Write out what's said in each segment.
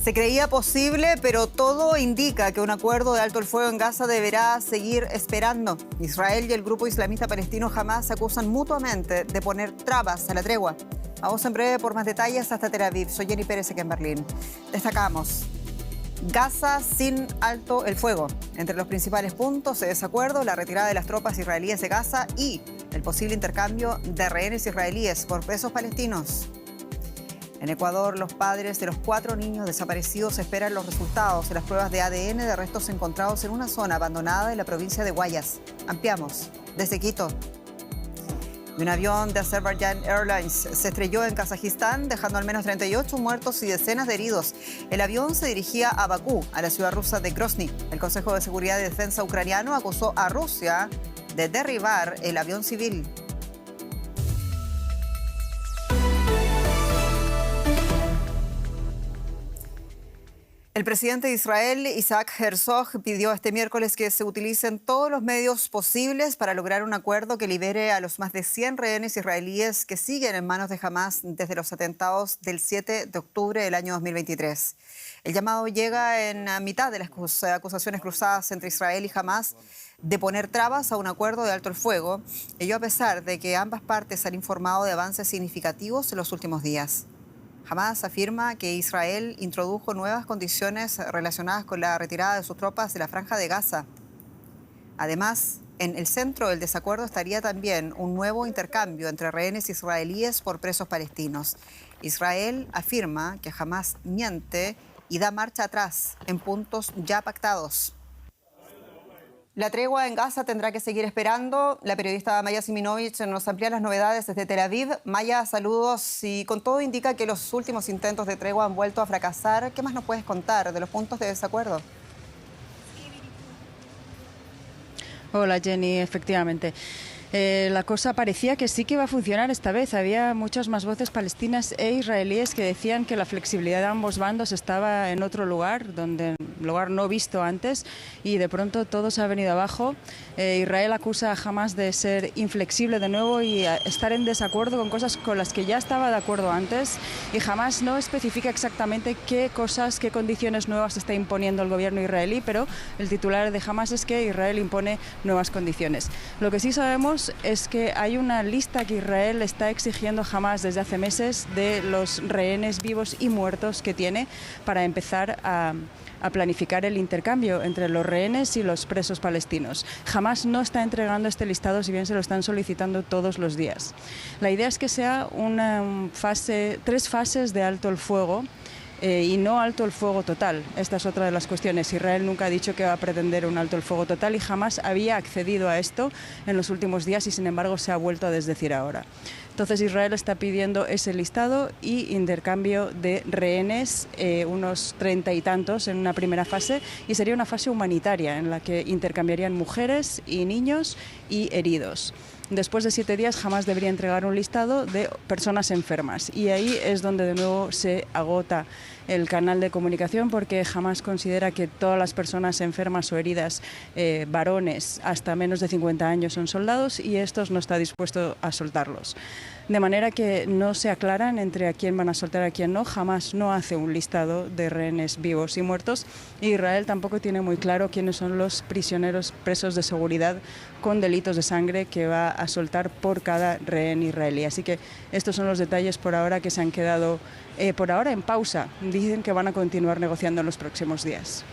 Se creía posible, pero todo indica que un acuerdo de alto el fuego en Gaza deberá seguir esperando. Israel y el grupo islamista palestino Hamás se acusan mutuamente de poner trabas a la tregua. Vamos en breve por más detalles hasta Tel Aviv. Soy Jenny Pérez aquí en Berlín. Destacamos: Gaza sin alto el fuego. Entre los principales puntos de desacuerdo, la retirada de las tropas israelíes de Gaza y el posible intercambio de rehenes israelíes por presos palestinos. En Ecuador, los padres de los 4 niños desaparecidos esperan los resultados de las pruebas de ADN de restos encontrados en una zona abandonada en la provincia de Guayas. Ampliamos desde Quito. Y un avión de Azerbaijan Airlines se estrelló en Kazajistán, dejando al menos 38 muertos y decenas de heridos. El avión se dirigía a Bakú, a la ciudad rusa de Grozny. El Consejo de Seguridad y Defensa ucraniano acusó a Rusia de derribar el avión civil. El presidente de Israel, Isaac Herzog, pidió este miércoles que se utilicen todos los medios posibles para lograr un acuerdo que libere a los más de 100 rehenes israelíes que siguen en manos de Hamás desde los atentados del 7 de octubre del año 2023. El llamado llega en mitad de las acusaciones cruzadas entre Israel y Hamás de poner trabas a un acuerdo de alto el fuego, ello a pesar de que ambas partes han informado de avances significativos en los últimos días. Hamás afirma que Israel introdujo nuevas condiciones relacionadas con la retirada de sus tropas de la Franja de Gaza. Además, en el centro del desacuerdo estaría también un nuevo intercambio entre rehenes israelíes por presos palestinos. Israel afirma que Hamás miente y da marcha atrás en puntos ya pactados. La tregua en Gaza tendrá que seguir esperando. La periodista Maya Siminovich nos amplía las novedades desde Tel Aviv. Maya, saludos. Y con todo indica que los últimos intentos de tregua han vuelto a fracasar. ¿Qué más nos puedes contar de los puntos de desacuerdo? Hola Jenny, efectivamente. La cosa parecía que sí que iba a funcionar esta vez. Había muchas más voces palestinas e israelíes que decían que la flexibilidad de ambos bandos estaba en otro lugar, lugar no visto antes, y de pronto todo se ha venido abajo. Israel acusa a Hamás de ser inflexible de nuevo y a estar en desacuerdo con cosas con las que ya estaba de acuerdo antes, y Hamás no especifica exactamente qué condiciones nuevas está imponiendo el gobierno israelí, pero el titular de Hamás es que Israel impone nuevas condiciones. Lo que sí sabemos es que hay una lista que Israel está exigiendo a Hamás desde hace meses de los rehenes vivos y muertos que tiene para empezar a planificar el intercambio entre los rehenes y los presos palestinos. Hamás no está entregando este listado, si bien se lo están solicitando todos los días. La idea es que sea tres fases de alto el fuego, y no alto el fuego total. Esta es otra de las cuestiones. Israel nunca ha dicho que va a pretender un alto el fuego total y jamás había accedido a esto en los últimos días y sin embargo se ha vuelto a desdecir ahora. Entonces Israel está pidiendo ese listado y intercambio de rehenes, unos 30 y tantos en una primera fase, y sería una fase humanitaria en la que intercambiarían mujeres y niños y heridos. Después de 7 días Hamás debería entregar un listado de personas enfermas y ahí es donde de nuevo se agota el canal de comunicación, porque Hamás considera que todas las personas enfermas o heridas, varones hasta menos de 50 años, son soldados y estos no está dispuesto a soltarlos. De manera que no se aclaran entre a quién van a soltar, a quién no. Hamás no hace un listado de rehenes vivos y muertos. Israel tampoco tiene muy claro quiénes son los prisioneros presos de seguridad con delitos de sangre que va a soltar por cada rehén israelí. Así que estos son los detalles por ahora que se han quedado por ahora en pausa. Dicen que van a continuar negociando en los próximos días.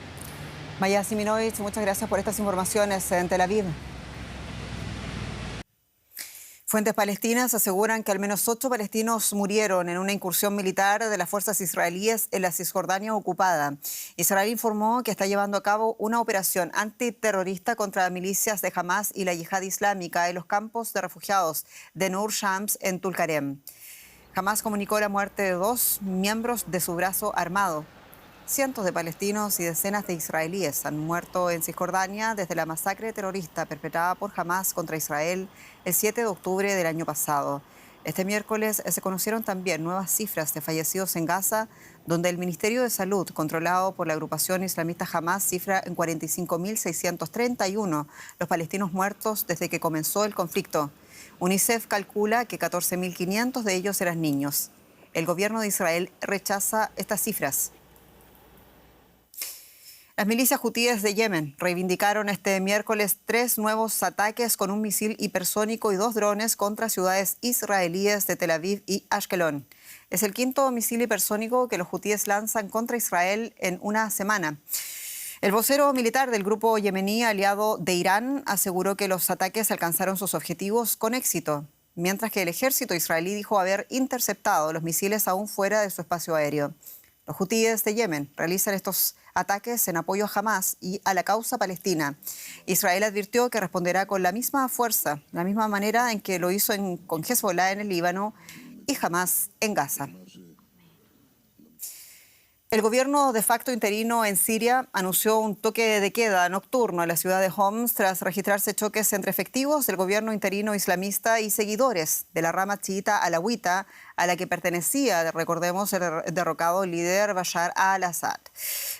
Maya Siminovich, muchas gracias por estas informaciones en Tel Aviv. Fuentes palestinas aseguran que al menos 8 palestinos murieron en una incursión militar de las fuerzas israelíes en la Cisjordania ocupada. Israel informó que está llevando a cabo una operación antiterrorista contra milicias de Hamás y la Yihad Islámica en los campos de refugiados de Nur Shams en Tulkarem. Hamás comunicó la muerte de 2 miembros de su brazo armado. Cientos de palestinos y decenas de israelíes han muerto en Cisjordania desde la masacre terrorista perpetrada por Hamás contra Israel el 7 de octubre del año pasado. Este miércoles se conocieron también nuevas cifras de fallecidos en Gaza, donde el Ministerio de Salud, controlado por la agrupación islamista Hamás, cifra en 45.631 los palestinos muertos desde que comenzó el conflicto. UNICEF calcula que 14.500 de ellos eran niños. El gobierno de Israel rechaza estas cifras. Las milicias hutíes de Yemen reivindicaron este miércoles 3 nuevos ataques con un misil hipersónico y 2 drones contra ciudades israelíes de Tel Aviv y Ashkelon. Es el quinto misil hipersónico que los hutíes lanzan contra Israel en una semana. El vocero militar del grupo yemení aliado de Irán aseguró que los ataques alcanzaron sus objetivos con éxito, mientras que el ejército israelí dijo haber interceptado los misiles aún fuera de su espacio aéreo. Los hutíes de Yemen realizan estos ataques en apoyo a Hamás y a la causa palestina. Israel advirtió que responderá con la misma fuerza, la misma manera en que lo hizo con Hezbollah en el Líbano y Hamás en Gaza. El gobierno de facto interino en Siria anunció un toque de queda nocturno en la ciudad de Homs tras registrarse choques entre efectivos del gobierno interino islamista y seguidores de la rama chiita alawita a la que pertenecía, recordemos, el derrocado líder Bashar al-Assad.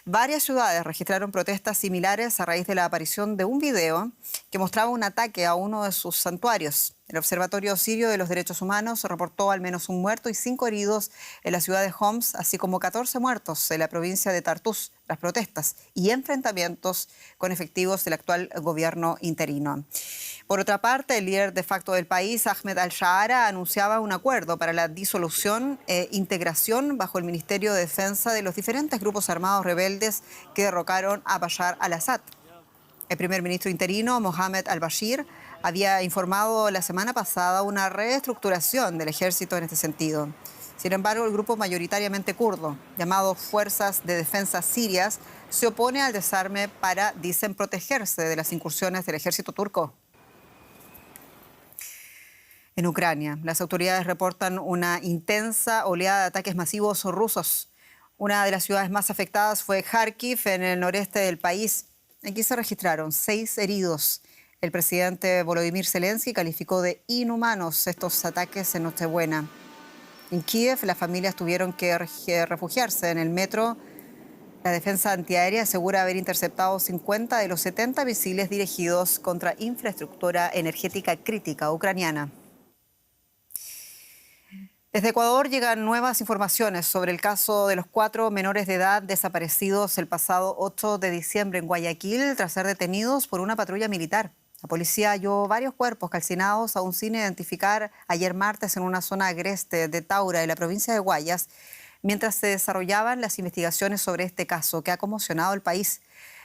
Varias ciudades registraron protestas similares a raíz de la aparición de un video que mostraba un ataque a uno de sus santuarios. El Observatorio Sirio de los Derechos Humanos reportó al menos un muerto y 5 heridos en la ciudad de Homs, así como 14 muertos en la provincia de Tartus, tras protestas y enfrentamientos con efectivos del actual gobierno interino. Por otra parte, el líder de facto del país, Ahmed al-Shaara, anunciaba un acuerdo para la disolución e integración bajo el Ministerio de Defensa de los diferentes grupos armados rebeldes que derrocaron a Bashar al-Assad. El primer ministro interino, Mohamed al-Bashir, había informado la semana pasada una reestructuración del ejército en este sentido. Sin embargo, el grupo mayoritariamente kurdo, llamado Fuerzas de Defensa Sirias, se opone al desarme para, dicen, protegerse de las incursiones del ejército turco. En Ucrania, las autoridades reportan una intensa oleada de ataques masivos rusos. Una de las ciudades más afectadas fue Kharkiv, en el noreste del país. Aquí se registraron 6 heridos. El presidente Volodymyr Zelensky calificó de inhumanos estos ataques en Nochebuena. En Kiev, las familias tuvieron que refugiarse en el metro. La defensa antiaérea asegura haber interceptado 50 de los 70 misiles dirigidos contra infraestructura energética crítica ucraniana. Desde Ecuador llegan nuevas informaciones sobre el caso de los 4 menores de edad desaparecidos el pasado 8 de diciembre en Guayaquil tras ser detenidos por una patrulla militar. La policía halló varios cuerpos calcinados aún sin identificar ayer martes en una zona agreste de Taura, en la provincia de Guayas, mientras se desarrollaban las investigaciones sobre este caso que ha conmocionado el país.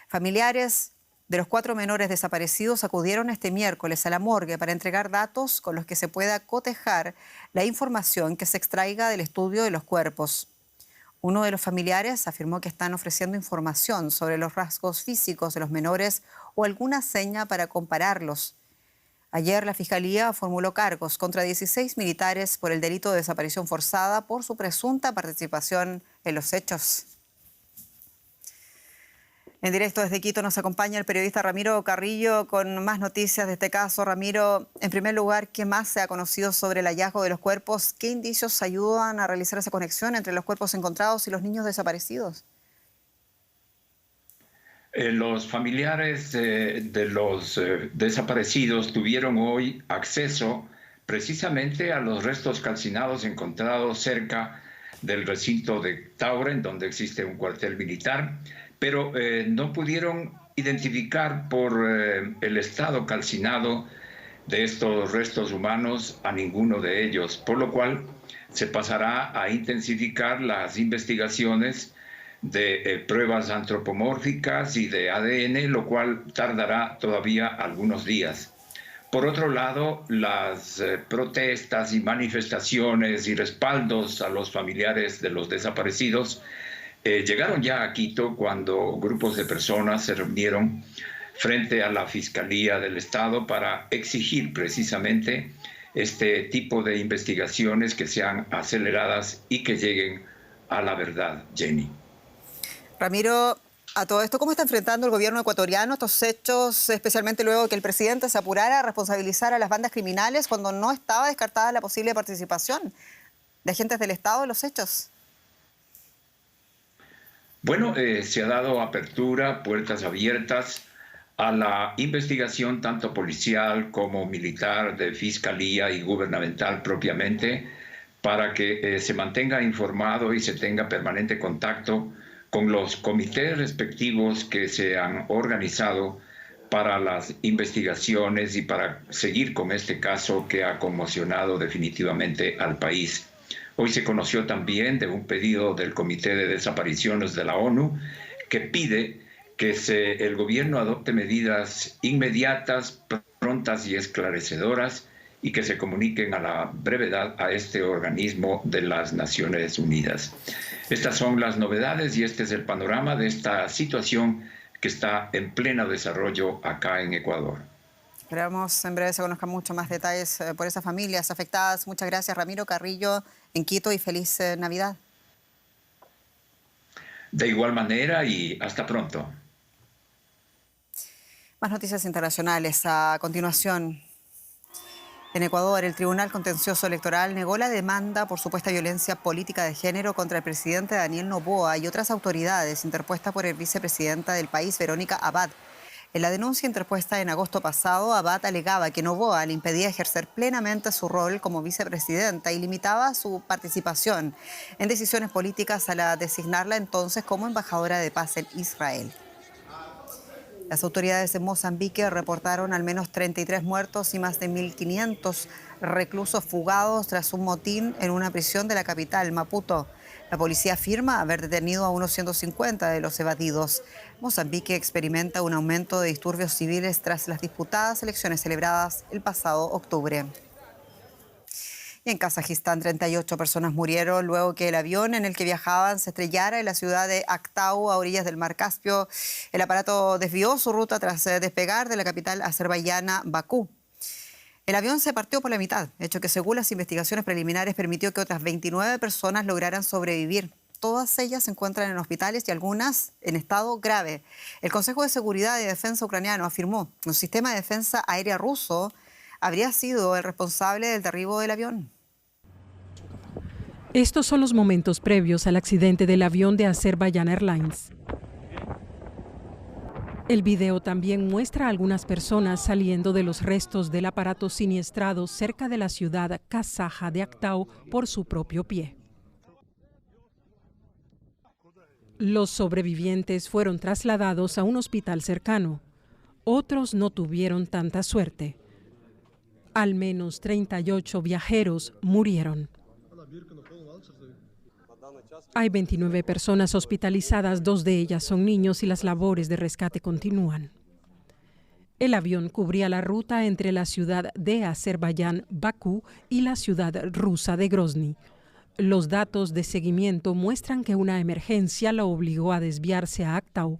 Familiares de los 4 menores desaparecidos acudieron este miércoles a la morgue para entregar datos con los que se pueda cotejar la información que se extraiga del estudio de los cuerpos. Uno de los familiares afirmó que están ofreciendo información sobre los rasgos físicos de los menores o alguna seña para compararlos. Ayer la Fiscalía formuló cargos contra 16 militares por el delito de desaparición forzada por su presunta participación en los hechos. En directo desde Quito nos acompaña el periodista Ramiro Carrillo con más noticias de este caso. Ramiro, en primer lugar, ¿qué más se ha conocido sobre el hallazgo de los cuerpos? ¿Qué indicios ayudan a realizar esa conexión entre los cuerpos encontrados y los niños desaparecidos? Los familiares de los desaparecidos tuvieron hoy acceso precisamente a los restos calcinados encontrados cerca del recinto de Taura, en donde existe un cuartel militar, pero no pudieron identificar por el estado calcinado de estos restos humanos a ninguno de ellos, por lo cual se pasará a intensificar las investigaciones de pruebas antropomórficas y de ADN, lo cual tardará todavía algunos días. Por otro lado, las protestas y manifestaciones y respaldos a los familiares de los desaparecidos llegaron ya a Quito cuando grupos de personas se reunieron frente a la Fiscalía del Estado para exigir precisamente este tipo de investigaciones que sean aceleradas y que lleguen a la verdad, Jenny. Ramiro, a todo esto, ¿cómo está enfrentando el gobierno ecuatoriano estos hechos, especialmente luego de que el presidente se apurara a responsabilizar a las bandas criminales cuando no estaba descartada la posible participación de agentes del Estado en los hechos? Bueno, se ha dado apertura, puertas abiertas a la investigación tanto policial como militar, de fiscalía y gubernamental propiamente, para que se mantenga informado y se tenga permanente contacto con los comités respectivos que se han organizado para las investigaciones y para seguir con este caso que ha conmocionado definitivamente al país. Hoy se conoció también de un pedido del Comité de Desapariciones de la ONU que pide que el gobierno adopte medidas inmediatas, prontas y esclarecedoras y que se comuniquen a la brevedad a este organismo de las Naciones Unidas. Estas son las novedades y este es el panorama de esta situación que está en pleno desarrollo acá en Ecuador. Esperamos en breve se conozcan mucho más detalles por esas familias afectadas. Muchas gracias, Ramiro Carrillo, en Quito, y feliz Navidad. De igual manera y hasta pronto. Más noticias internacionales a continuación. En Ecuador, el Tribunal Contencioso Electoral negó la demanda por supuesta violencia política de género contra el presidente Daniel Noboa y otras autoridades interpuesta por el vicepresidenta del país, Verónica Abad. En la denuncia interpuesta en agosto pasado, Abad alegaba que Noboa le impedía ejercer plenamente su rol como vicepresidenta y limitaba su participación en decisiones políticas al designarla entonces como embajadora de paz en Israel. Las autoridades de Mozambique reportaron al menos 33 muertos y más de 1.500 reclusos fugados tras un motín en una prisión de la capital, Maputo. La policía afirma haber detenido a unos 150 de los evadidos. Mozambique experimenta un aumento de disturbios civiles tras las disputadas elecciones celebradas el pasado octubre. Y en Kazajistán, 38 personas murieron luego que el avión en el que viajaban se estrellara en la ciudad de Aktau, a orillas del mar Caspio. El aparato desvió su ruta tras despegar de la capital azerbaiyana, Bakú. El avión se partió por la mitad, hecho que según las investigaciones preliminares permitió que otras 29 personas lograran sobrevivir. Todas ellas se encuentran en hospitales y algunas en estado grave. El Consejo de Seguridad y Defensa ucraniano afirmó que un sistema de defensa aérea ruso habría sido el responsable del derribo del avión. Estos son los momentos previos al accidente del avión de Azerbaijan Airlines. El video también muestra a algunas personas saliendo de los restos del aparato siniestrado cerca de la ciudad kazaja de Aktau por su propio pie. Los sobrevivientes fueron trasladados a un hospital cercano. Otros no tuvieron tanta suerte. Al menos 38 viajeros murieron. Hay 29 personas hospitalizadas, 2 de ellas son niños y las labores de rescate continúan. El avión cubría la ruta entre la ciudad de Azerbaiyán, Bakú, y la ciudad rusa de Grozny. Los datos de seguimiento muestran que una emergencia lo obligó a desviarse a Aktau.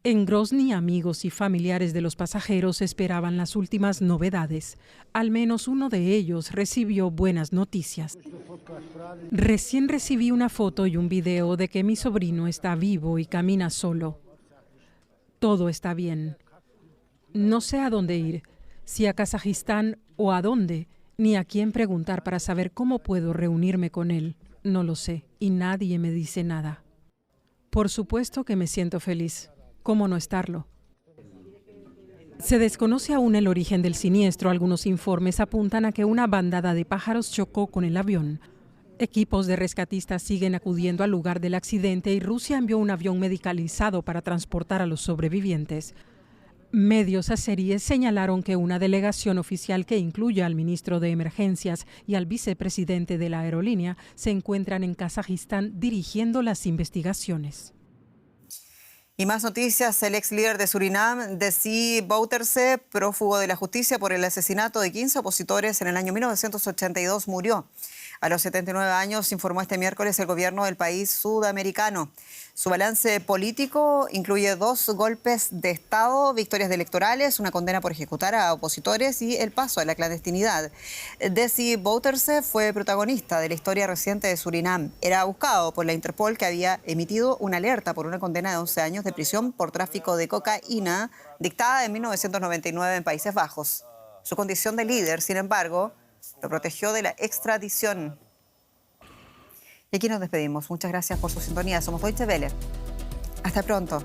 En Grozny, amigos y familiares de los pasajeros esperaban las últimas novedades. Al menos uno de ellos recibió buenas noticias. Recién recibí una foto y un video de que mi sobrino está vivo y camina solo. Todo está bien. No sé a dónde ir, si a Kazajistán o a dónde, ni a quién preguntar para saber cómo puedo reunirme con él. No lo sé y nadie me dice nada. Por supuesto que me siento feliz. ¿Cómo no estarlo? Se desconoce aún el origen del siniestro. Algunos informes apuntan a que una bandada de pájaros chocó con el avión. Equipos de rescatistas siguen acudiendo al lugar del accidente y Rusia envió un avión medicalizado para transportar a los sobrevivientes. Medios azeríes señalaron que una delegación oficial que incluye al ministro de Emergencias y al vicepresidente de la aerolínea se encuentran en Kazajistán dirigiendo las investigaciones. Y más noticias, el ex líder de Surinam, Desi Bouterse, prófugo de la justicia por el asesinato de 15 opositores en el año 1982, murió. A los 79 años, informó este miércoles el gobierno del país sudamericano. Su balance político incluye 2 golpes de Estado, victorias electorales, una condena por ejecutar a opositores y el paso a la clandestinidad. Desi Bouterse fue protagonista de la historia reciente de Surinam. Era buscado por la Interpol, que había emitido una alerta por una condena de 11 años de prisión por tráfico de cocaína dictada en 1999 en Países Bajos. Su condición de líder, sin embargo, lo protegió de la extradición. Y aquí nos despedimos. Muchas gracias por su sintonía. Somos Deutsche Welle. Hasta pronto.